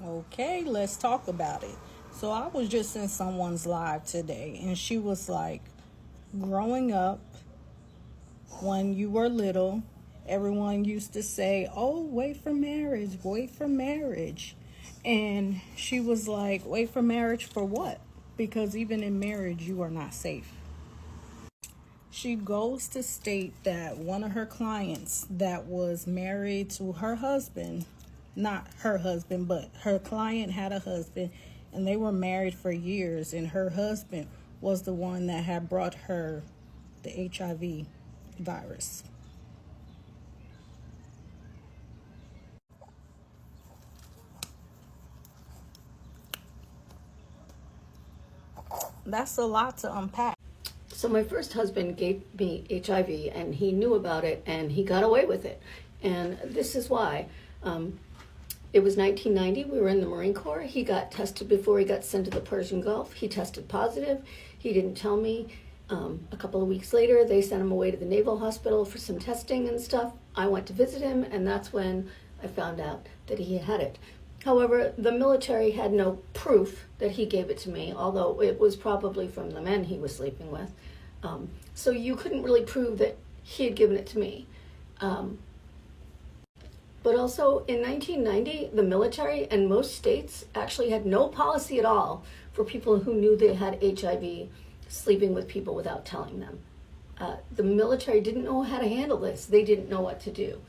Okay, let's talk about it. So I was just in someone's live today, and she was like, growing up, when you were little, everyone used to say, oh, wait for marriage, wait for marriage. And she was like, wait for marriage for what? Because even in marriage, you are not safe. She goes to state that one of her clients that was married to her husband, not her husband, but her client had a husband, and they were married for years, and her husband was the one that had brought her the HIV virus. That's a lot to unpack. So my first husband gave me HIV, and he knew about it, and he got away with it. And this is why. It was 1990. We were in the Marine Corps. He got tested before he got sent to the Persian Gulf. He tested positive. He didn't tell me. A couple of weeks later, they sent him away to the Naval Hospital for some testing and stuff. I went to visit him, and that's when I found out that he had it. However, the military had no proof that he gave it to me, although it was probably from the men he was sleeping with. So you couldn't really prove that he had given it to me. But also in 1990, the military and most states actually had no policy at all for people who knew they had HIV sleeping with people without telling them. The military didn't know how to handle this. They didn't know what to do.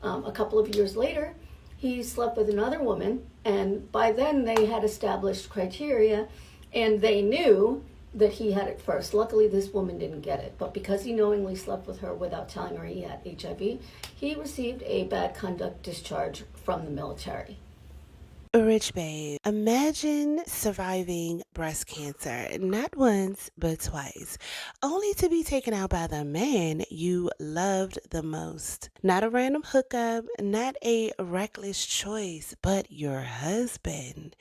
A couple of years later, he slept with another woman, and by then they had established criteria, and they knew that he had it first. Luckily, this woman didn't get it, but because he knowingly slept with her without telling her he had HIV, he received a bad conduct discharge from the military. Rych Babe, imagine surviving breast cancer not once but twice, only to be taken out by the man you loved the most. Not a random hookup, not a reckless choice, but your husband,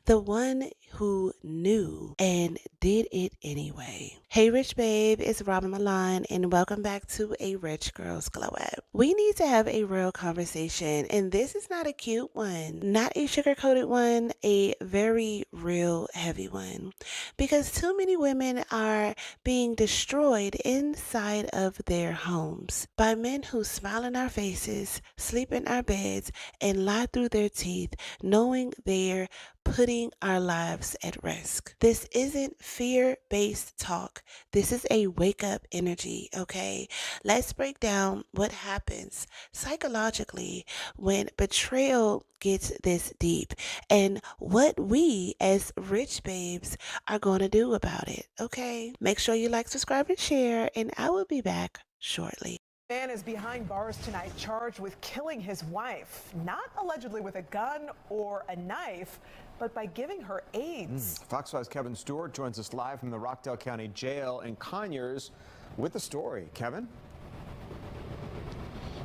the one who knew and did it anyway. Hey Rych Babe, it's Robin Milan, and welcome back to a Rich Girls Glow Up. We need to have a real conversation, and this is not a cute one, not a sugar-coated one, a very real heavy one, because too many women are being destroyed inside of their homes by men who smile in our faces, sleep in our beds, and lie through their teeth, knowing they're putting our lives at risk. This isn't fear-based talk. This is a wake-up energy, okay? Let's break down what happens psychologically when betrayal gets this deep and what we as Rych Babes are going to do about it, okay? Make sure you like, subscribe, and share, and I will be back shortly. Man is behind bars tonight, charged with killing his wife, not allegedly with a gun or a knife, but by giving her AIDS. Fox 5's Kevin Stewart joins us live from the Rockdale County Jail in Conyers with the story. Kevin?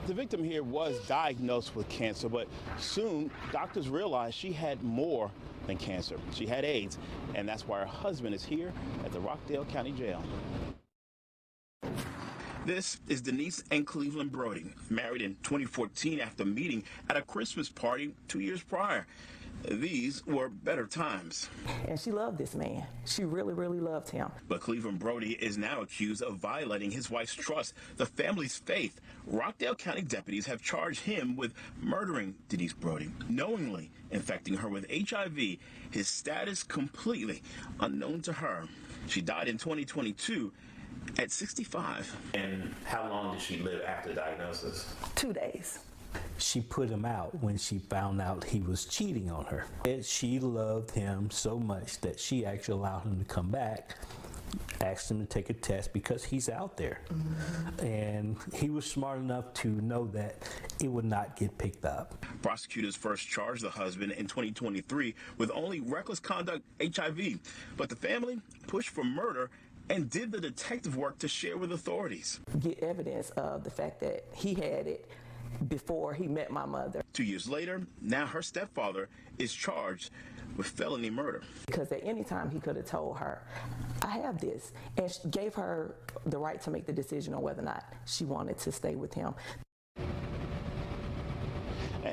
The victim here was diagnosed with cancer, but soon doctors realized she had more than cancer. She had AIDS, and that's why her husband is here at the Rockdale County Jail. This is Denise and Cleveland Brody, married in 2014 after meeting at a Christmas party 2 years prior. These were better times. And she loved this man. She really, really loved him. But Cleveland Brody is now accused of violating his wife's trust, the family's faith. Rockdale County deputies have charged him with murdering Denise Brody, knowingly infecting her with HIV, his status completely unknown to her. She died in 2022 at 65. And how long did she live after the diagnosis? 2 days. She put him out when she found out he was cheating on her. And she loved him so much that she actually allowed him to come back, asked him to take a test because he's out there. And he was smart enough to know that it would not get picked up. Prosecutors first charged the husband in 2023 with only reckless conduct HIV, but the family pushed for murder and did the detective work to share with authorities. Get evidence of the fact that he had it before he met my mother. 2 years later, now her stepfather is charged with felony murder. Because at any time he could have told her, I have this, and gave her the right to make the decision on whether or not she wanted to stay with him.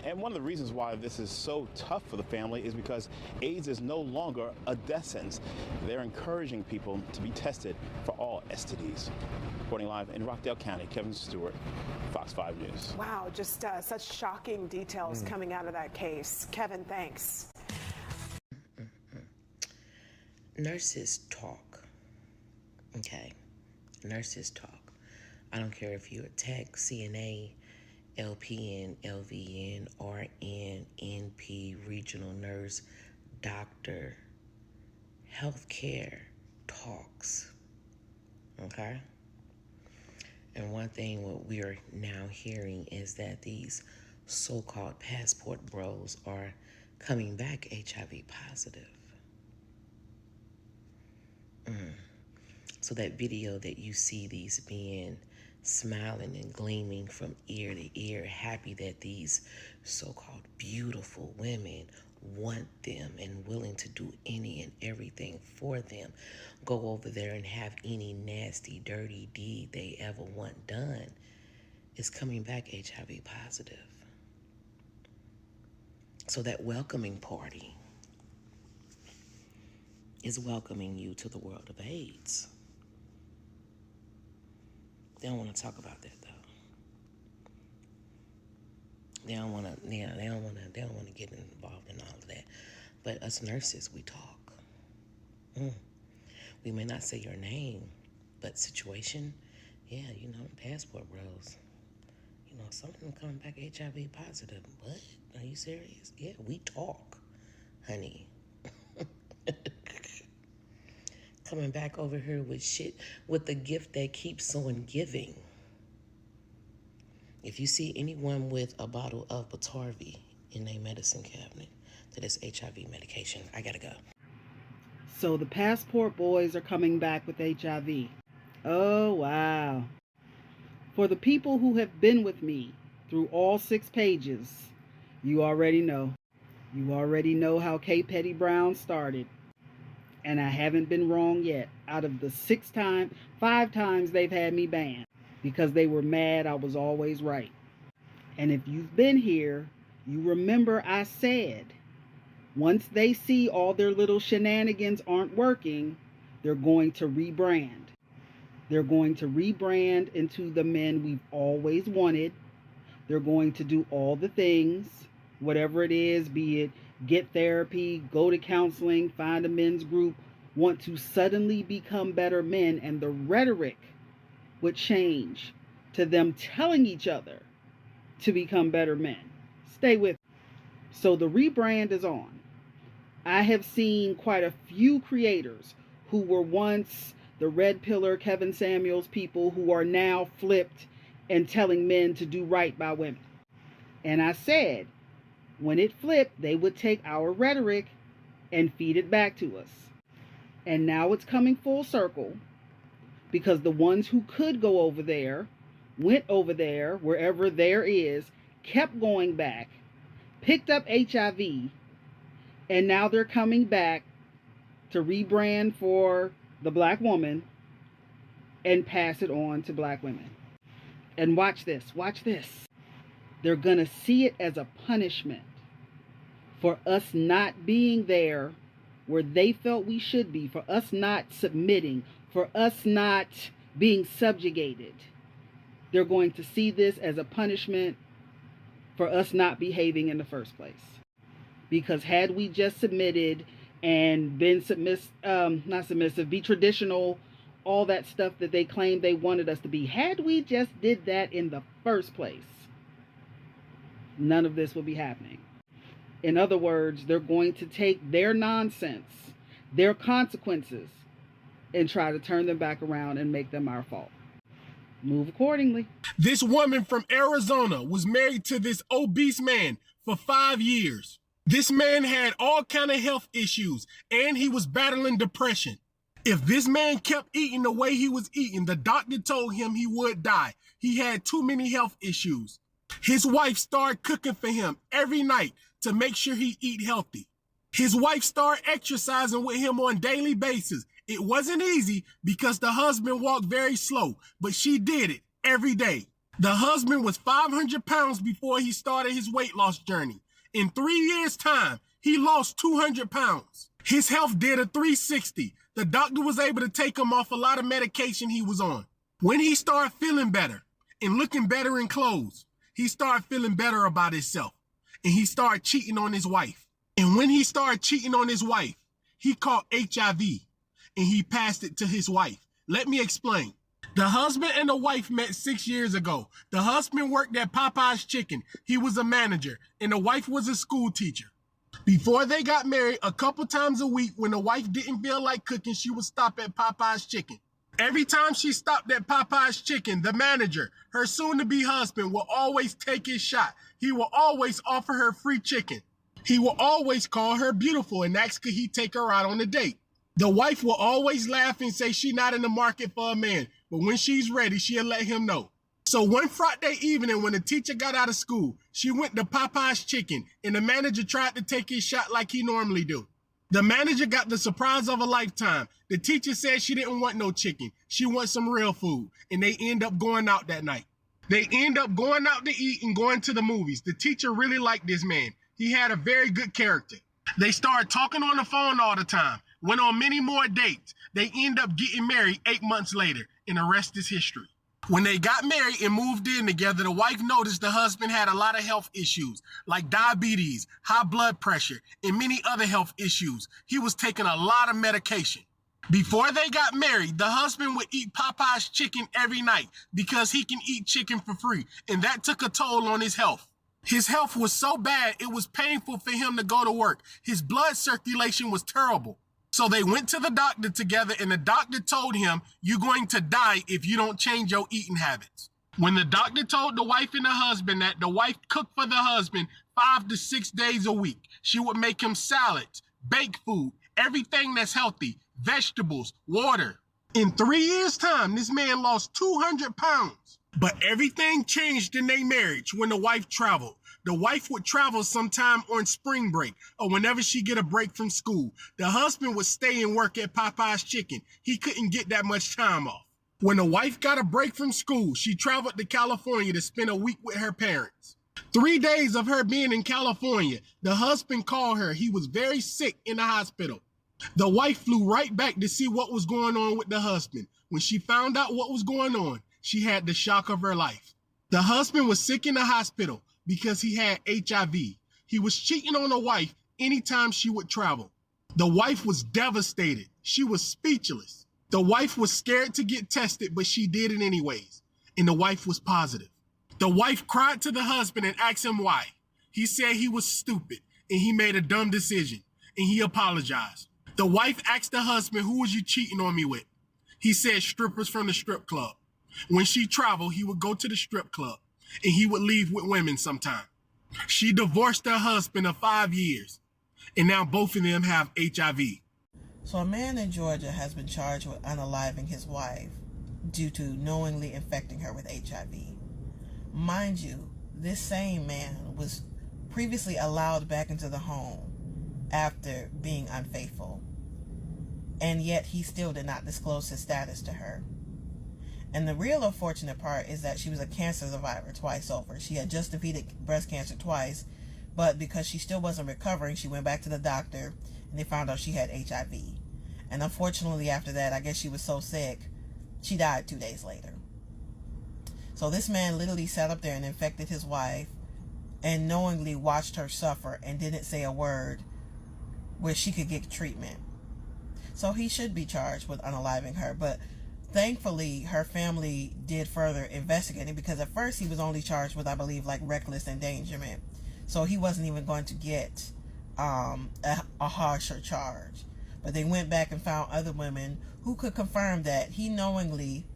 And one of the reasons why this is so tough for the family is because AIDS is no longer a death sentence. They're encouraging people to be tested for all STDs. Reporting live in Rockdale County, Kevin Stewart, Fox 5 News. Wow, just such shocking details coming out of that case. Kevin, thanks. Nurses talk. Okay. Nurses talk. I don't care if you're a tech, CNA, LPN, LVN, RN, NP, regional nurse, doctor. Healthcare talks. Okay? And one thing what we are now hearing is that these so-called passport bros are coming back HIV positive. So that video that you see these men smiling and gleaming from ear to ear, happy that these so-called beautiful women want them and willing to do any and everything for them, go over there and have any nasty, dirty deed they ever want done, is coming back HIV positive. So that welcoming party is welcoming you to the world of AIDS. They don't want to talk about that though. They don't want to get involved in all of that. But us nurses, we talk. We may not say your name, but situation, yeah, you know, passport bros. You know, some of them come back HIV positive. What? Are you serious? Yeah, we talk, honey. Coming back over here with shit, with the gift that keeps on giving. If you see anyone with a bottle of Btarvi in their medicine cabinet that is HIV medication, I gotta go. So the passport boys are coming back with HIV. Oh, wow. For the people who have been with me through all 6 pages, you already know. You already know how K. Petty Brown started. And I haven't been wrong yet. Out of the 5 times they've had me banned because they were mad I was always right. And if you've been here, you remember I said, once they see all their little shenanigans aren't working, they're going to rebrand. They're going to rebrand into the men we've always wanted. They're going to do all the things, whatever it is, be it get therapy, go to counseling, find a men's group, want to suddenly become better men, and the rhetoric would change to them telling each other to become better men. Stay with me. So the rebrand is on. I have seen quite a few creators who were once the Red Pillar, Kevin Samuels people who are now flipped and telling men to do right by women. And I said, when it flipped, they would take our rhetoric and feed it back to us. And now it's coming full circle because the ones who could go over there went over there, wherever there is, kept going back, picked up HIV, and now they're coming back to rebrand for the black woman and pass it on to black women. And watch this, watch this. They're going to see it as a punishment for us not being there where they felt we should be, for us not submitting, for us not being subjugated. They're going to see this as a punishment for us not behaving in the first place. Because had we just submitted and been be traditional, all that stuff that they claimed they wanted us to be, had we just did that in the first place, none of this will be happening. In other words, they're going to take their nonsense, their consequences, and try to turn them back around and make them our fault. Move accordingly. This woman from Arizona was married to this obese man for 5 years. This man had all kind of health issues and he was battling depression. If this man kept eating the way he was eating, the doctor told him he would die. He had too many health issues. His wife started cooking for him every night to make sure he eat healthy. His wife started exercising with him on a daily basis. It wasn't easy because the husband walked very slow, but she did it every day. The husband was 500 pounds before he started his weight loss journey. In 3 years' time, he lost 200 pounds. His health did a 360. The doctor was able to take him off a lot of medication he was on. When he started feeling better and looking better in clothes, he started feeling better about himself. And he started cheating on his wife. And when he started cheating on his wife, he caught HIV and he passed it to his wife. Let me explain. The husband and the wife met 6 years ago. The husband worked at Popeye's Chicken. He was a manager, and the wife was a school teacher. Before they got married, a couple times a week, when the wife didn't feel like cooking, she would stop at Popeye's Chicken. Every time she stopped at Popeye's Chicken, the manager, her soon-to-be husband, will always take his shot. He will always offer her free chicken. He will always call her beautiful and ask could he take her out on a date. The wife will always laugh and say she's not in the market for a man, but when she's ready, she'll let him know. So one Friday evening when the teacher got out of school, she went to Popeye's Chicken and the manager tried to take his shot like he normally do. The manager got the surprise of a lifetime. The teacher said she didn't want no chicken. She wants some real food, and they end up going out that night. They end up going out to eat and going to the movies. The teacher really liked this man. He had a very good character. They started talking on the phone all the time, went on many more dates. They end up getting married 8 months later, and the rest is history. When they got married and moved in together, the wife noticed the husband had a lot of health issues, like diabetes, high blood pressure, and many other health issues. He was taking a lot of medication. Before they got married, the husband would eat Popeye's Chicken every night because he can eat chicken for free, and that took a toll on his health. His health was so bad, it was painful for him to go to work. His blood circulation was terrible. So they went to the doctor together, and the doctor told him, you're going to die if you don't change your eating habits. When the doctor told the wife and the husband that, the wife cooked for the husband 5 to 6 days a week. She would make him salads, baked food, everything that's healthy, vegetables, water. In 3 years' time, this man lost 200 pounds. But everything changed in their marriage when the wife traveled. The wife would travel sometime on spring break or whenever she get a break from school. The husband would stay and work at Popeye's Chicken. He couldn't get that much time off. When the wife got a break from school, she traveled to California to spend a week with her parents. 3 days of her being in California, the husband called her. He was very sick in the hospital. The wife flew right back to see what was going on with the husband. When she found out what was going on, she had the shock of her life. The husband was sick in the hospital because he had HIV. He was cheating on the wife anytime she would travel. The wife was devastated. She was speechless. The wife was scared to get tested, but she did it anyways. And the wife was positive. The wife cried to the husband and asked him why. He said he was stupid and he made a dumb decision and he apologized. The wife asked the husband, who was you cheating on me with? He said strippers from the strip club. When she traveled, he would go to the strip club and he would leave with women sometime. She divorced her husband of 5 years, and now both of them have HIV. So a man in Georgia has been charged with unaliving his wife due to knowingly infecting her with HIV. Mind you, this same man was previously allowed back into the home after being unfaithful, and yet he still did not disclose his status to her. And the real unfortunate part is that she was a cancer survivor twice over. She had just defeated breast cancer twice, but because she still wasn't recovering, she went back to the doctor and they found out she had HIV. And unfortunately after that, I guess she was so sick, she died 2 days later. So this man literally sat up there and infected his wife and knowingly watched her suffer and didn't say a word where she could get treatment. So he should be charged with unaliving her, but thankfully, her family did further investigating because at first he was only charged with, I believe, like reckless endangerment. So he wasn't even going to get a harsher charge. But they went back and found other women who could confirm that he knowingly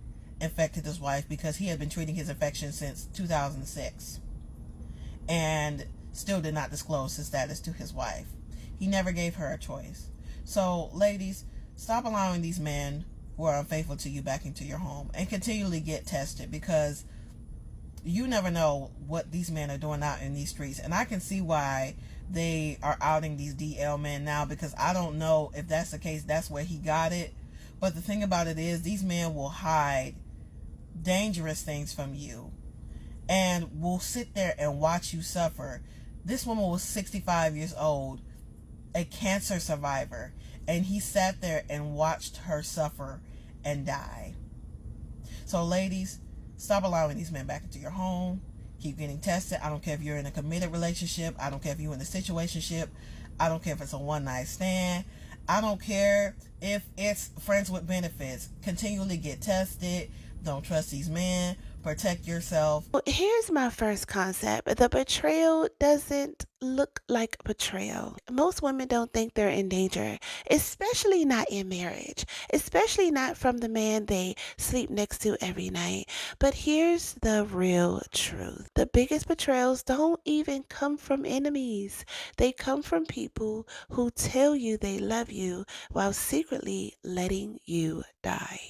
infected his wife because he had been treating his infection since 2006 and still did not disclose his status to his wife. He never gave her a choice. So, ladies, stop allowing these men who are unfaithful to you back into your home and continually get tested, because you never know what these men are doing out in these streets. And I can see why they are outing these DL men now, because I don't know if that's the case, that's where he got it. But the thing about it is, these men will hide dangerous things from you and will sit there and watch you suffer. This woman was 65 years old, a cancer survivor, and he sat there and watched her suffer and die. So ladies, stop allowing these men back into your home. Keep getting tested. I don't care if you're in a committed relationship. I don't care if you're in a situationship. I don't care if it's a one-night stand. I don't care if it's friends with benefits. Continually get tested. Don't trust these men. Protect yourself. Well, here's my first concept. The betrayal doesn't look like betrayal. Most women don't think they're in danger, especially not in marriage, especially not from the man they sleep next to every night. But here's the real truth. The biggest betrayals don't even come from enemies. They come from people who tell you they love you while secretly letting you die.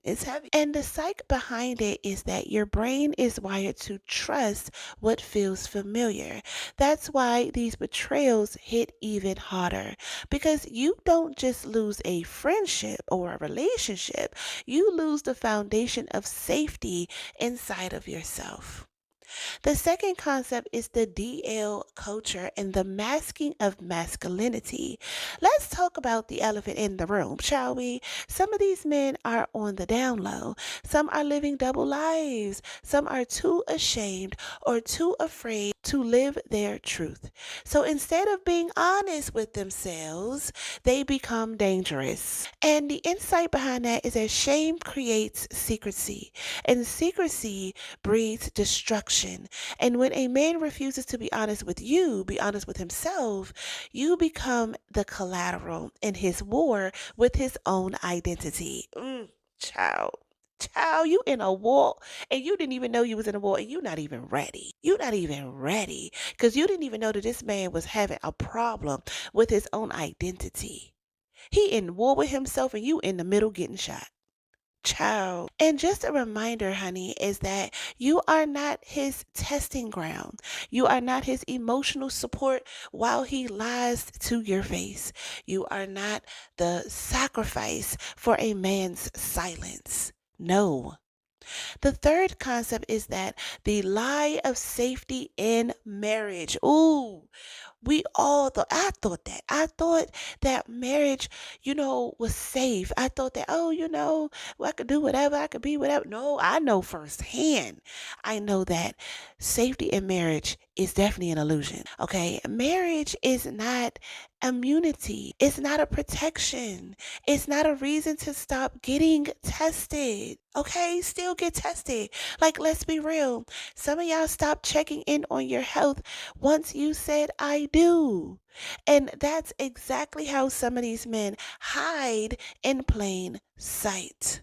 It's heavy. And the psych behind it is that your brain is wired to trust what feels familiar. That's why these betrayals hit even harder, because you don't just lose a friendship or a relationship, you lose the foundation of safety inside of yourself. The second concept is the DL culture and the masking of masculinity. Let's talk about the elephant in the room, shall we? Some of these men are on the down low. Some are living double lives. Some are too ashamed or too afraid to live their truth. So instead of being honest with themselves, they become dangerous. And the insight behind that is that shame creates secrecy, and secrecy breeds destruction. And when a man refuses to be honest with you, be honest with himself, you become the collateral in his war with his own identity. Child. Child, you in a war and you didn't even know you was in a war, and you're not even ready. You're not even ready because you didn't even know that this man was having a problem with his own identity. He in war with himself and you in the middle getting shot. Child. And just a reminder, honey, is that you are not his testing ground. You are not his emotional support while he lies to your face. You are not the sacrifice for a man's silence. No. The third concept is that the lie of safety in marriage. Ooh, I thought that. I thought that marriage, was safe. I thought that, well, I could do whatever, I could be whatever. No, I know firsthand. I know that safety in marriage is definitely an illusion. Okay. Marriage is not immunity. It's not a protection. It's not a reason to stop getting tested. Okay. Still get tested. Like, let's be real. Some of y'all stopped checking in on your health once you said I do. And that's exactly how some of these men hide in plain sight.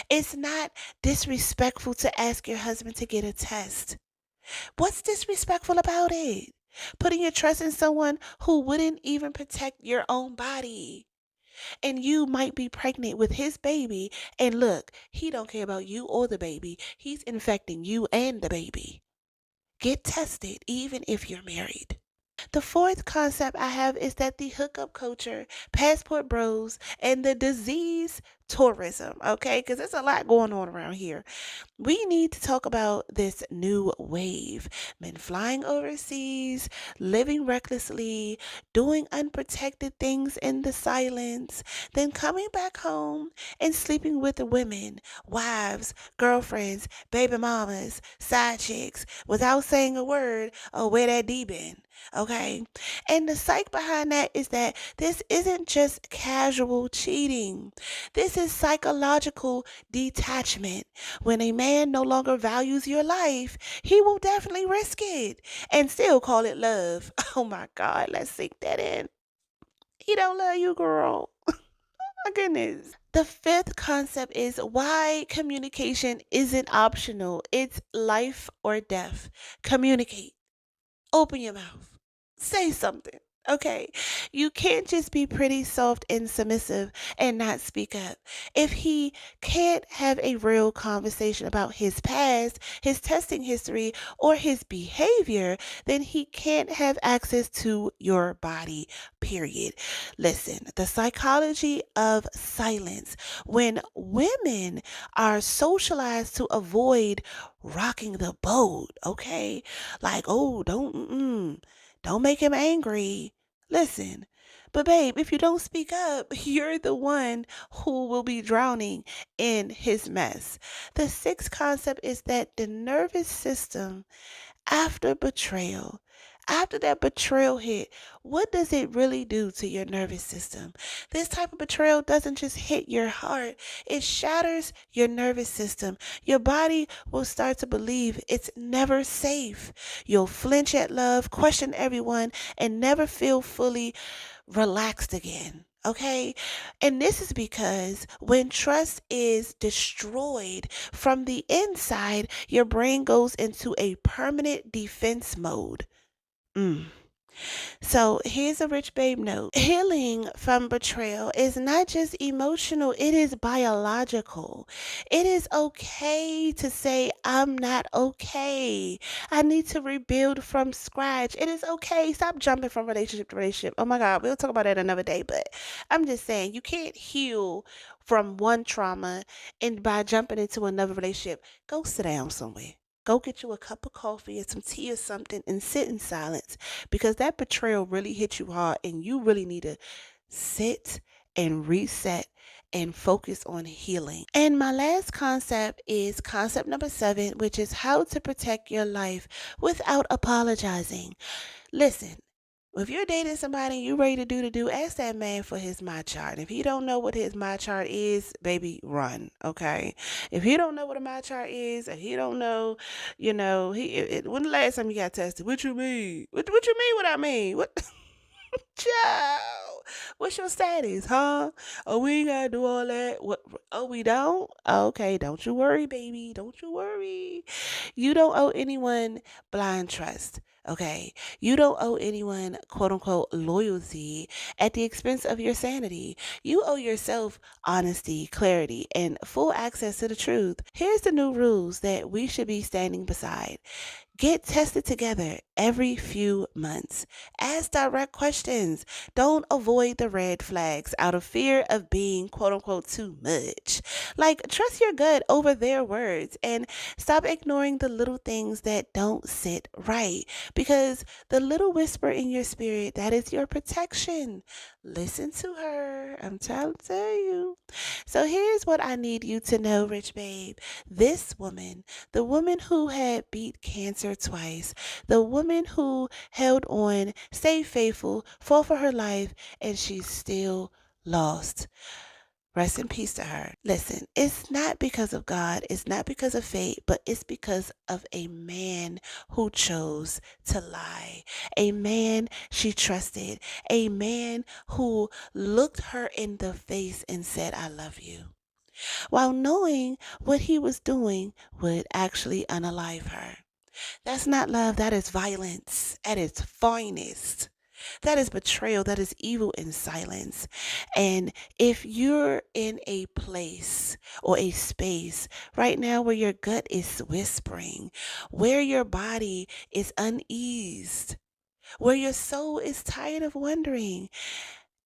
It's not disrespectful to ask your husband to get a test. What's disrespectful about it? Putting your trust in someone who wouldn't even protect your own body. And you might be pregnant with his baby, and look, he don't care about you or the baby. He's infecting you and the baby. Get tested even if you're married. The fourth concept I have is that the hookup culture, passport bros, and the disease tourism, okay? Because there's a lot going on around here. We need to talk about this new wave. Men flying overseas, living recklessly, doing unprotected things in the silence, then coming back home and sleeping with the women, wives, girlfriends, baby mamas, side chicks, without saying a word or where that D been. Okay. And the psych behind that is that this isn't just casual cheating. This is psychological detachment. When a man no longer values your life, he will definitely risk it and still call it love. Oh my God, let's sink that in. He don't love you, girl. My goodness. The fifth concept is why communication isn't optional. It's life or death. Communicate. Open your mouth. Say something. Okay, you can't just be pretty soft and submissive and not speak up. If he can't have a real conversation about his past, his testing history, or his behavior, then he can't have access to your body, period. Listen, the psychology of silence. When women are socialized to avoid rocking the boat, okay? Like, oh, don't make him angry. Listen, but babe, if you don't speak up, you're the one who will be drowning in his mess. The sixth concept is that the nervous system after betrayal, after that betrayal hit, what does it really do to your nervous system? This type of betrayal doesn't just hit your heart, it shatters your nervous system. Your body will start to believe it's never safe. You'll flinch at love, question everyone, and never feel fully relaxed again. Okay. And this is because when trust is destroyed from the inside, your brain goes into a permanent defense mode. Mm. So here's a Rych Babe note. Healing from betrayal is not just emotional, it is biological. It is okay to say, I'm not okay. I need to rebuild from scratch. It is okay. Stop jumping from relationship to relationship. Oh my God, we'll talk about that another day. But I'm just saying, you can't heal from one trauma and by jumping into another relationship. Go sit down somewhere. Go get you a cup of coffee and some tea or something and sit in silence because that betrayal really hit you hard and you really need to sit and reset and focus on healing. And my last concept is concept number 7, which is how to protect your life without apologizing. Listen, if you're dating somebody and you're ready to do the do, ask that man for his my chart. And if he don't know what his my chart is, baby, run. Okay. If he don't know what a my chart is, and he don't know, when the last time you got tested? What you mean? What you mean? What I mean? What? Child, what's your status, huh? Oh, we ain't gotta do all that. What? Oh, we don't? Okay, don't you worry, baby. Don't you worry. You don't owe anyone blind trust. Okay, you don't owe anyone quote unquote loyalty at the expense of your sanity. You owe yourself honesty, clarity, and full access to the truth. Here's the new rules that we should be standing beside. Get tested together every few months. Ask direct questions. Don't avoid the red flags out of fear of being quote unquote too much. Like, trust your gut over their words and stop ignoring the little things that don't sit right because the little whisper in your spirit, that is your protection. Listen to her. I'm trying to tell you. So here's what I need you to know, Rych Babe. This woman, the woman who had beat cancer twice, the woman who held on, stayed faithful, fought for her life, and she's still lost. Rest in peace to her. Listen, it's not because of God, it's not because of fate, but it's because of a man who chose to lie. A man she trusted. A man who looked her in the face and said, I love you, while knowing what he was doing would actually unalive her. That's not love, that is violence at its finest. That is betrayal. That is evil in silence. And if you're in a place or a space right now where your gut is whispering, where your body is uneased, where your soul is tired of wondering,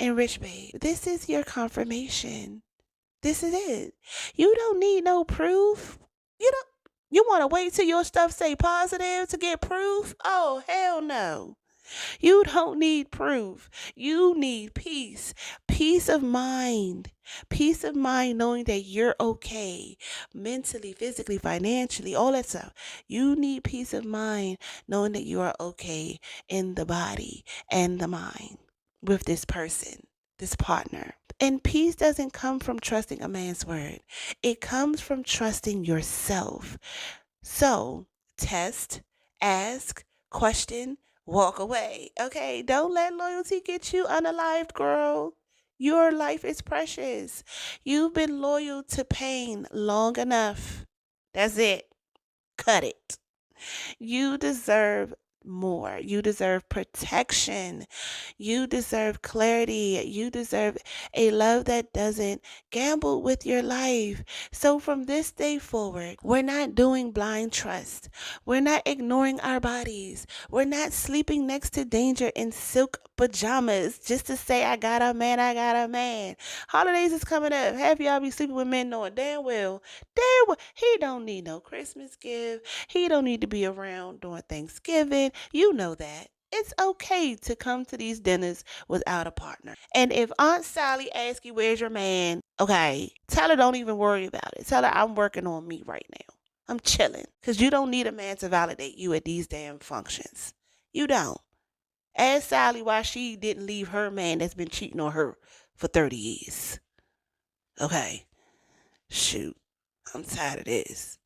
and Rych Babe, this is your confirmation. This is it. You don't need no proof. You want to wait till your stuff say positive to get proof? Oh, hell no. You don't need proof. You need peace. Peace of mind. Peace of mind knowing that you're okay mentally, physically, financially, all that stuff. You need peace of mind knowing that you are okay in the body and the mind with this person, this partner. And peace doesn't come from trusting a man's word. It comes from trusting yourself. So, test, ask, question, walk away. Okay, don't let loyalty get you unalived, girl. Your life is precious. You've been loyal to pain long enough. That's it. Cut it. You deserve more. You deserve protection. You deserve clarity. You deserve a love that doesn't gamble with your life. So from this day forward, we're not doing blind trust. We're not ignoring our bodies. We're not sleeping next to danger in silk pajamas just to say, I got a man, I got a man. Holidays is coming up. Half y'all be sleeping with men knowing damn well, he don't need no Christmas gift. He don't need to be around during Thanksgiving. You know that. It's okay to come to these dinners without a partner. And if Aunt Sally asks you, where's your man? Okay, tell her don't even worry about it. Tell her I'm working on me right now. I'm chilling. Because you don't need a man to validate you at these damn functions. You don't. Ask Sally why she didn't leave her man that's been cheating on her for 30 years. Okay. Shoot. I'm tired of this.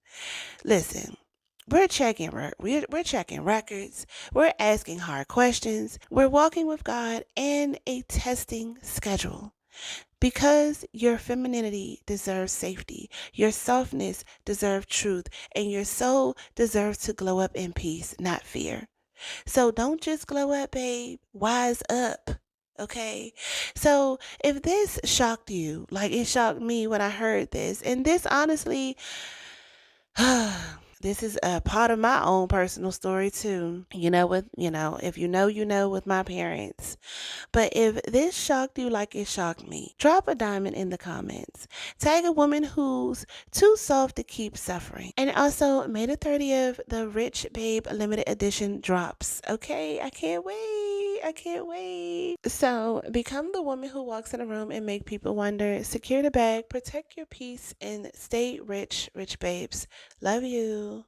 Listen. We're checking records. We're asking hard questions. We're walking with God in a testing schedule. Because your femininity deserves safety, your softness deserves truth, and your soul deserves to glow up in peace, not fear. So don't just glow up, babe. Wise up. Okay? So if this shocked you, like it shocked me when I heard this, and this honestly, this is a part of my own personal story too. If you know with my parents. But if this shocked you like it shocked me, drop a diamond in the comments. Tag a woman who's too soft to keep suffering. And also, May the 30th, the Rych Babe limited edition drops. Okay, I can't wait. So become the woman who walks in a room and make people wonder. Secure the bag, protect your peace, and stay rich, Rych Babes. Love you.